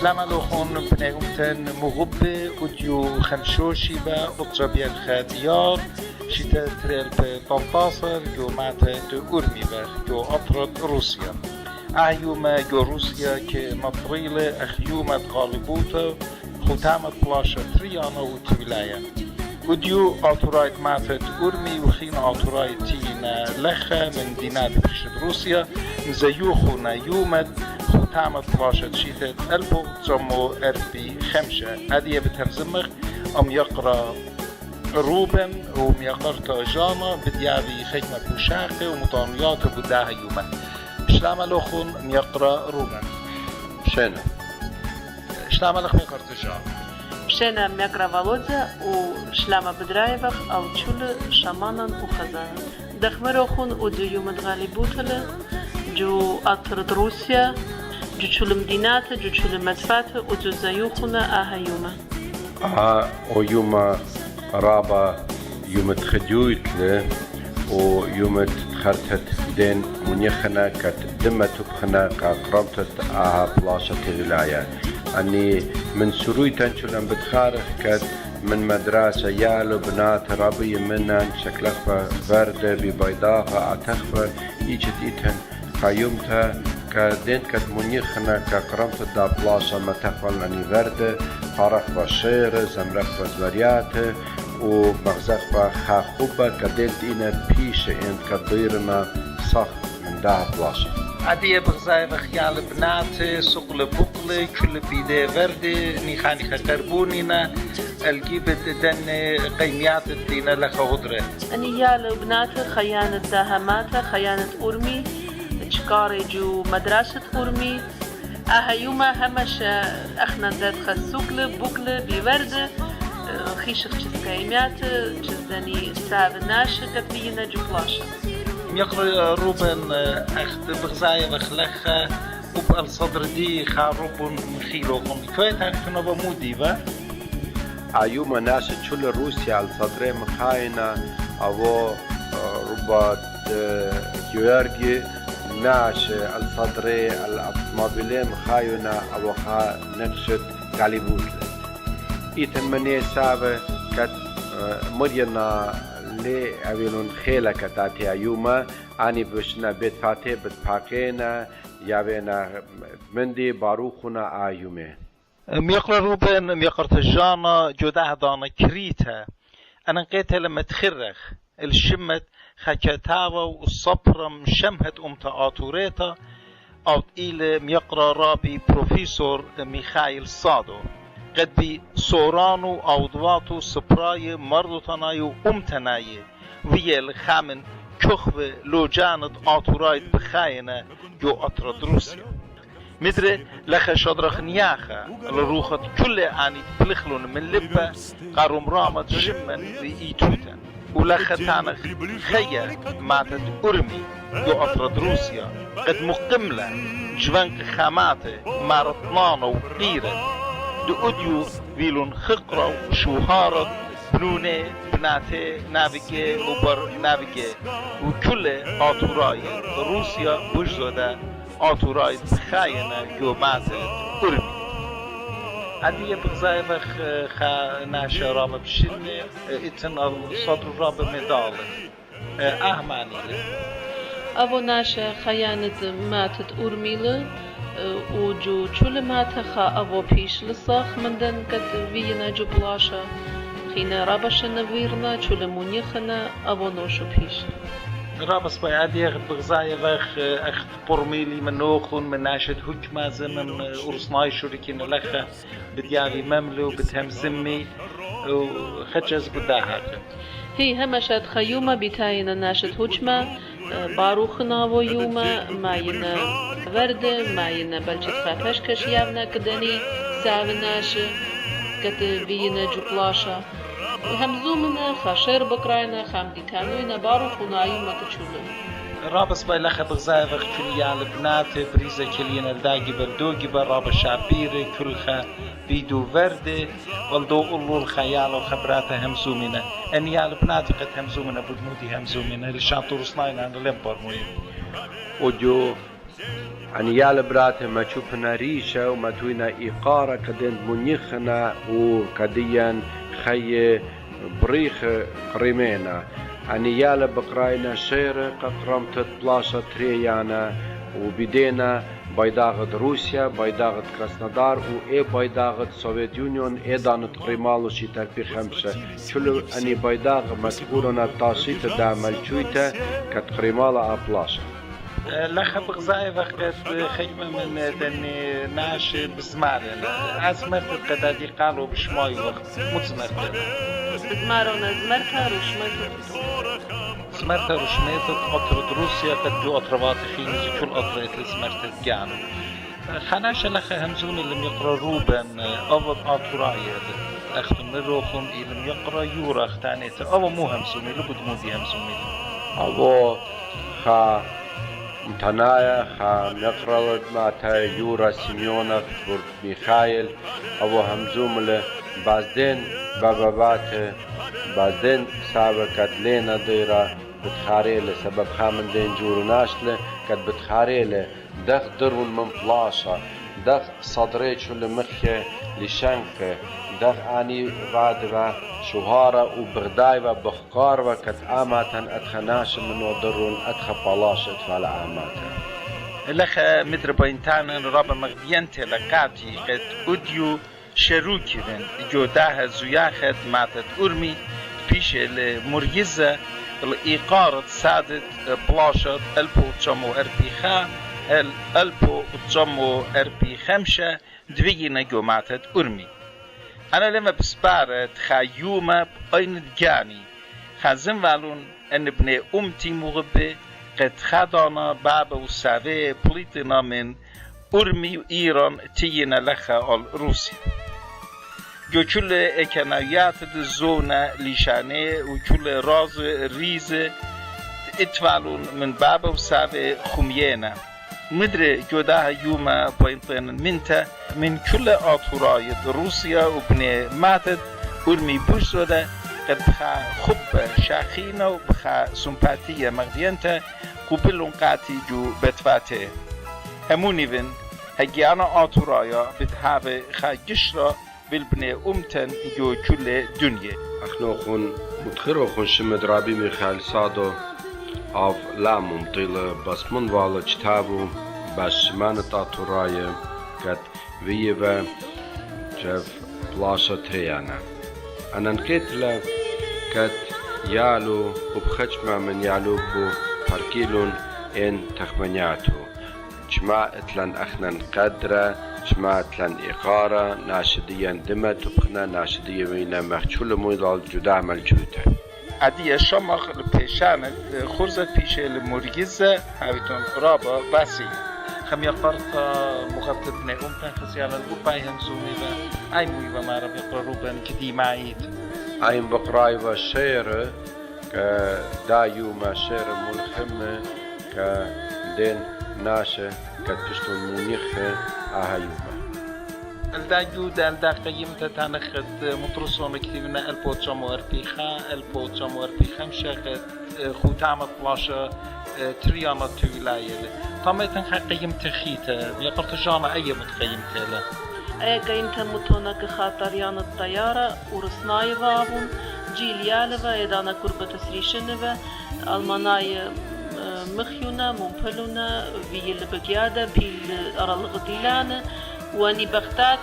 شلام لخون بنعمتن مغبة وديو خمشوشي با أطربيا الخاديار شتا تريل بطلطاصر جو ماتا تقرمي با جو أطرد روسيا أعيوما جو روسيا كمطريلة أخيومة غالبوتا ختامة بلاشة تريانا وتولايا وديو أطرايت ماتا تقرمي وخين أطرايت تينا لخا من دينات بشت روسيا نزيوخونا يومد ختامة بلاشة شيتت ألبو تسمو أربي خمشة هذه بتهمزمخ أم يقرأ روبن وميقرت جانا بديابي خدمة بوشاقة ومطانيات بداها يوما شلام لخون ميقرأ روبن شنا شلام لخ ميقرت جانا شنا ميقرأ فالودزا وشلام بدرايفخ أو تشول شامانا وخزانا دخمرخون ودو يوم غالبوتلا جو أطرد روسيا جو تشول مدينات جو تشول مدفات ودو زيوخنا آها يوما او يوم رابا يوم تخديوت له ويوم تخرتت دين منيخنا كت دمت بخنا كقرمتت بلاشة الولاية أني من سروي تنشلن بتخارخ كت من مدرسة يالو بنات ربي منن شكلها وردة ببيضاها أتخفى إيجت إيتن قيومتها كدين كت منيخنا كقرمتت دا بلاشة ما تخفى أني وردة خارخ وشير زمرخ وزوريات ومغزق وخاخوبة كدلت إنا بيش إن كديرنا صخ من ده بلاشة عادية بغزاي بخيال بنات سقل بقل كل بيدي وردة نيخاني خكربونينا الجيبت دن قيميات الدينة لخ غدرة أني يالو بنات خيانة داهمات خيانة أرمي تشكاري جو مدرسة أرمي أهيوما همش أخنا ذات خسوكل بقل بوردة خيشخ تسكايمات تزدني سابناش كبينا جفلاشة يقرأ روبن أخت بغزاية بخلخة وبقى صدر دي خاروبن مخيلوهم كويت عارفنا بمودي با أيوما ناس تشول روسيا على صدر مخاينة أو رباط جيورجي ناش على صدر الأطمابيلين مخاينة أو خا نكشت غالبوت إتمنى سابة كت مرينا لي أبيلون خيلة كتاتي أيوما أني بشنا بيت فاتي بتفاقينا يابينا مندي باروخنا أيومي ميقرأ روبن ميقرأ تجانا جوداه دانا كريتا أنا نقيتها لما تخرخ الشمت خكتاوة والصبرة مشمهت آتوريتا أو إلى ميقرأ رابي بروفيسور ميخائيل صادو قد بي سورانو أو ضواتو سبراي مردو تنايو تناي ويا الخامن كخوة لو جانت آتورايت بخاينة جو أطرد روسيا مدري لخ شدرخ نياخة لروخت كل آني تبلخلون من لبا قاروم رامت جمن بإيتوتا ولخ تانخ خيا ماتت أرمي جو أطرد روسيا قد مقملة جوانك خاماته مارطنانو وقيرة دو أديو ويلون خقرة وشوهارة بنونة بناتي نافيكي وبر نافيكي وكل آتوراي روسيا بجزودة آتوراي بخاينة جومات أرمي عادية بغزاي بخ ناشا رابا بشنة اتن الصدر رابا مدالة أهماني أبو ناشا خيانة ماتت أرميلة وجو چول ماتا خا أبو بيش لصاخ مندن قد وينا جبلاشا خينا رابشنا ويرنا چول مونيخنا أبو نوشو بيش رابس باي عادي بغزاية بخ أخت برميلي منوخون من ناشد هجمة زمن أرسناي شركين لخا بديابي مملو بتهمزمي وخجز بداها هي همشت خيومة بتاينا ناشد هجمة باروخنا ويوما ماينا وردة ماينا بلجت خافش كشيابنا كدني ساوناش كتبينا جوكلاشا همزومنا خاشر بكراينا خامدي كانوينا باروخنا يوما تشولن رابس باي لخ بغزاي بخ كليا لبنات بريزة كلينا الداقي بردوقي برابا شابيري كلخا بيدو وردة والدو قلو الخيال وخبراتها همزومنا أني لبنات قد همزومنا بدمودي همزومنا لشان تورسناينا أنا لمبر موين وجو أني يال براته ما تشوفنا ريشة وما توينا إيقارة كدين منيخنا وكديا خي بريخ قريمينا أني يال بقراينا شير قرمت بلاشة تريانا وبدينا بايداغت روسيا بايداغت كراسنودار وإيه بايداغت سوفيت يونيون إيه دانت قريمالو شيتر بخمسة شلو أني بايداغ مذكورنا تاشيت دعمل شويته كت قريمالا أبلاشة لخ بغزاي وقت خيمة من دني ناش بزمارنا أزمرت قدادي قالوا بشماي وقت متزمرت بزمارنا زمرتها روشمتها زمرتها روشمتها أطرد روسيا قد جو أطربات خيني كل أطرات زمرتها جانو خناش لخ همزون اللي يقرأ روبن أول أطرايا أخذ من روخون اللي يقرأ يورا اختانيته أو مو همزوني لبد مو دي همزوني أو خا متنايا خا نقرأ ماتا يورا سيميونов ورد ميخايل أو همزومله بعدين بابابات بعدين سابقت لنا ديرا بتخاريله سبب خامن دين جورو ناشله قد بتخاريله دخ درون من بلاشة دخ صدريتشو لمخي لشنكه دخ اني بعد شهارة وبغدايبة بخقاربة كت آماتن اتخناش منو درون اتخ بلاش اتفال آماتن لخ مدر بينتان رابا مغدينتي لقاتي قد أديو شروكي بن جوداها زياخد ماتت أرمي بيش المريزة الإيقارة سادت بلاشة ألبو تجمو أربيخا ألبو تجمو أربيخمشة دوينا جو ماتت أرمي أنا لما بسبارت خايومة بأين الجاني خازم والون أن ابن أمتي مغبي قد خدانا بابا وساوي بليتنا من أرمي وإيران تينا لخا روسيا جو كل اكنايات الزونة لشانه وكل راز ريز اتفالون من بابا وساوي خمينا مدري جوداها يوما بينطين منتا من كل آطوراية روسيا وبني ماتت أرمي بوشودا قد بخا خب شاخينا وبخا سمباتية مغدينتا قبلون قاتي جو بتفاته هموني بن هجيانا آطورايا بتهاوي خا جشرا بالبني أمتن جو كل دنيا أخنوخون متخروخون شمد رابي ميخال سادو av lamum tyle basmun vala čtavu baš manata turaje kad vijeve čev plasha trejana. Anan ketle kad jalu ubkhachma min jalu bu parkilun en takhmaniatu. جماعة لن أخنا قدرة جماعة لن إقارة ناشديا دمت وبخنا ناشديا وينا مخشول مويضال جدا ملجوته عادية شمخ البيشانة خرزة بيشة المريزة هاويتون رابا باسي خم يقرط مغطى ابن أمتن خسيالا الأوباي همزومي أي مويبا ما رب يقرروبا كدي معيد أي بقراي وشير كدايو ما شير ملخمة كدين ناشة كتشتون منيخة أهايوبا الدايو دا قيمتا تانخد مطرسون كتيبنا البوتشامو أربيخا البوتشامو أربيخا مشاقت خوتامة بلاشة تريانا تولايل طامتن خا قيمتا خيتا يقرت جانا أي متقيمتا له أي قيمتا متونا كخاطريان الطيارة ورسناي بابون جيل يالفا إدانا كربة تسريشنفا ألماناي مخيونا ممبلونا في البقيادة في الغديلان واني بختات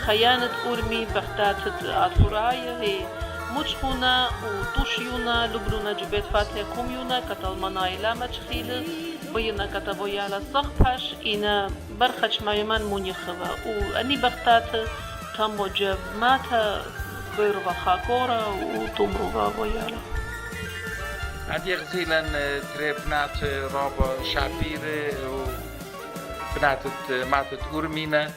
خيانة أرمي بختات أطرايا هي مجخونا وطوشيونا لبرونا جبت فاتح كوميونا كتالماناي لاما تشخيل بينا كتابويالا صغباش إنا برخش مايمان منيخوا واني بختات تامو جب ماتا بيروا خاكورا وتمروا بويالا عندي غزيلا تريبنات رابا شعبير بناتت ماتت أورمينا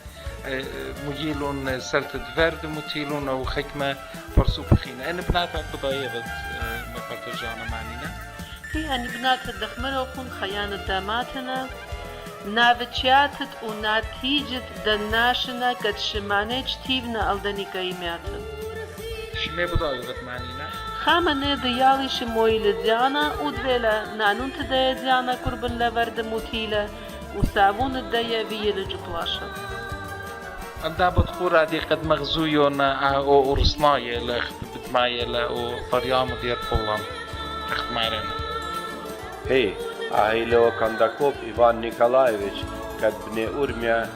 مجيلون سلطة فرد متيلون أو خكمة فرسو بخينا أنا بناتها بضايبت مقرطة جانا معنينا هي أني بناتها دخمرة وكون خيانة داماتنا نابتشاتت وناتيجة دناشنا قد شمانيج تيبنا ألدني قيماتن شمي بضايبت معنينا خامنه ديالي شموي لديانا ودويلا نانون تدايا ديانا كربن لورد موتيلة وسابون الدية بيلج بلاشا أنت بتقول هذه قد مغزويون أو أرسناية لأخذ بدماية أو فريام دير فلان أخذ معنا هي أهيلو كانداكوب إيفان نيكولايفيتش قد بني أورميا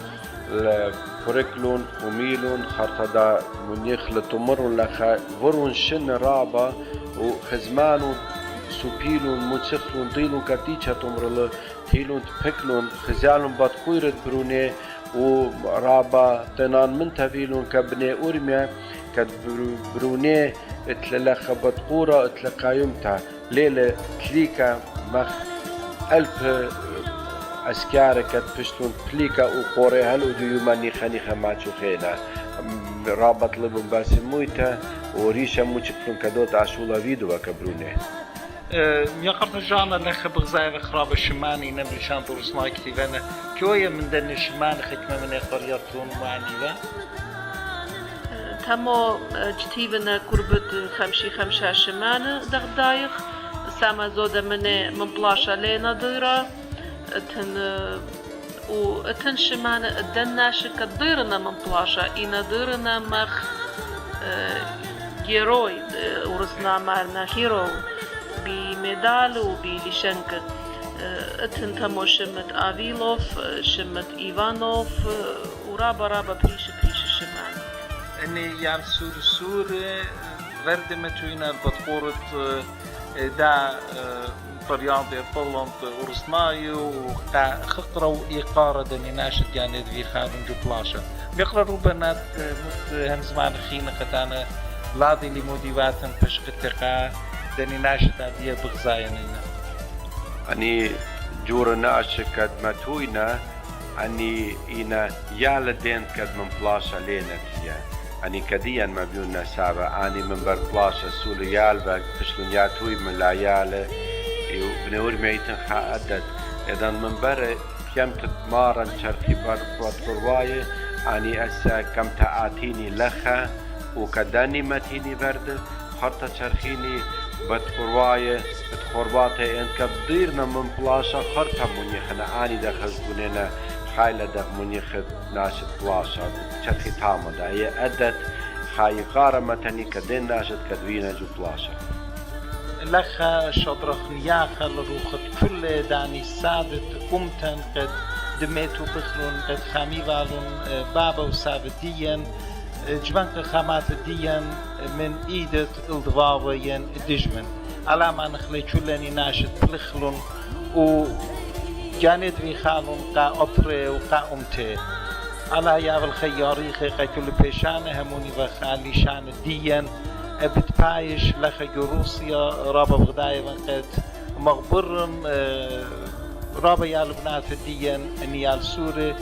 فريكلون وميلون خرطدا منيخ لتمر لخا ورون شن رابا وخزمانو سوبيلون متسخلون ديلون كاتيشا تمرل تيلون تبكلون خزالون باتقويرت بروني ورابا تنان من تفيلون كبني أورميا كد بروني اتللخ باتقورة اتلقايمتا ليلة تليكا مخ ألف أسكارة كد بشتون تليكا وقوري هل ودو يوماني خانيخا ماتشو خينا رابط لبن باسي مويتا وريشا موشكلون كدوت عشولا فيدو وكبروني يقرط جانا لخ بغزاية خراب الشماني نبري شانطو رسناي كتيبانا كوية من دن الشمان ختمة من قريتون معني تمو كتيبنا قربت خمشة شمانة دايخ ساما زودة من بلاشا لينا ديرا وتن شمانة الدناش كديرنا من بلاشا إنا ديرنا مخ جيروي ورسنا مارنا هيرو بميدال وبليشنك اتن تمو شمت آفيلوف شمت إيفانوف ورابا بريش الشمان اني يعني سور ورد متوينة بطقورة دا طريان دي طلنت ورسناي وقا خقروا إيقارة دني ناشد يعني في خارن جو بلاشا بيقرروا بنات هم زمان خينة قتانا لاضي لموديواتن بشقتقا دني ناشد هذه بغزاينينا أني جور ناش كد متوينا أني إنا يالدين كد من بلاشا لينا تيا أني كديا ما بيونا سابا أني من بر بلاشا سولي يالبا بشلون ياتوي من لا ياله بنور ميتن خاعدت إذا من بر كمت مارا شرخي بر برواية أني أسا كم تعاتيني لخا وكداني متيني برد خرطة شرخيني بتقرواية بتقرباتي انت كبديرنا من بلاشا خرطة منيخنا آني دخل بنينا خايلة دخ منيخ ناشد بلاشا شرخي تامدا هي أدت خاي قارمتني كدين ناشد كدوينة جو بلاشا لخا شطرخ نياخا لروخت كل داني سادت أمتن قد دميتو بخلون قد خامي والون بابا وسابديا جبنك خامات ديان من إيدت الضواوين دجمن على ما نخلي كلني ناشد بلخلون و جاند في خالون قا أطري وقا أمتي على ياب الخياريخي قا كل بيشانه هموني وخالي شان ديان بتبايش لخا روسيا رابا بغدايا قد مغبرن رابا يالبنات ديان نيال سوري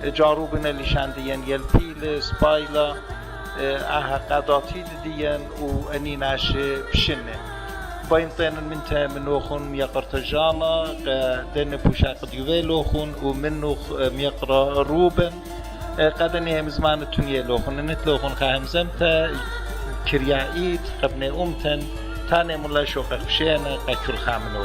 جاروبنا اللي شانديان يلبيل سبايلا قاداتي ديان واني ناشي بشنه باينطين من وخون ميقر تجانا دين بوشاق ديويلوخون ومنو ميقرا روبن قدني هم زمان التونية لوخون نتلوخون خاهم زمتا كريايت قبني أمتن تاني ملا شوخ خشينا قاكل خامنو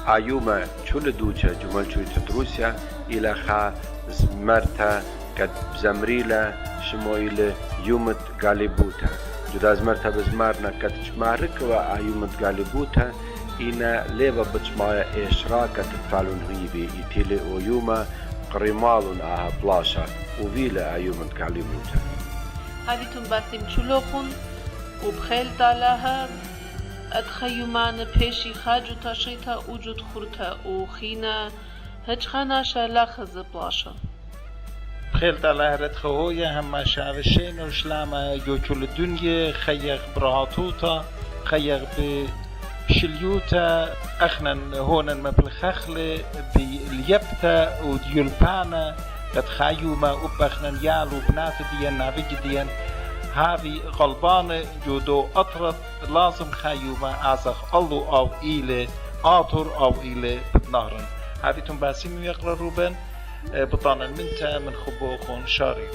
أيوما شول دوجة جمال شوية روسيا إلى خا زمرتا قد زمريلا شمويل يومت غالبوتا جدا زمرتا بزمارنا قد شمارك وأيومت غالبوتا إنا ليبا بجمايا إشراكة تفعلون غيبي إتيلي ويوما قريمالون آها بلاشا وفيلا أيومت غالبوتا هذه تنباسم شلوخون وبخيل تالاها أتخيمان بيشي خاجو تاشيتا وجود خورتا وخينا هج خاناشا لاخز بلاشا بخيل تالاها ردخويا هما شعبشين وشلاما يوكل الدنيا خيغ برهاتوتا خيغ بشليوتا أخنا هونا مبلخخلة باليبتا وديولبانا قد خايوما أبخنا يالو بنات ديان نافج ديان هذه غلبانة جودو أطرد لازم خايوما أزخ الله أو إيلي آطر أو إيلي بنهرن هذه تنباسين يقرأ روبن بطانا منتا من خبوخون شاري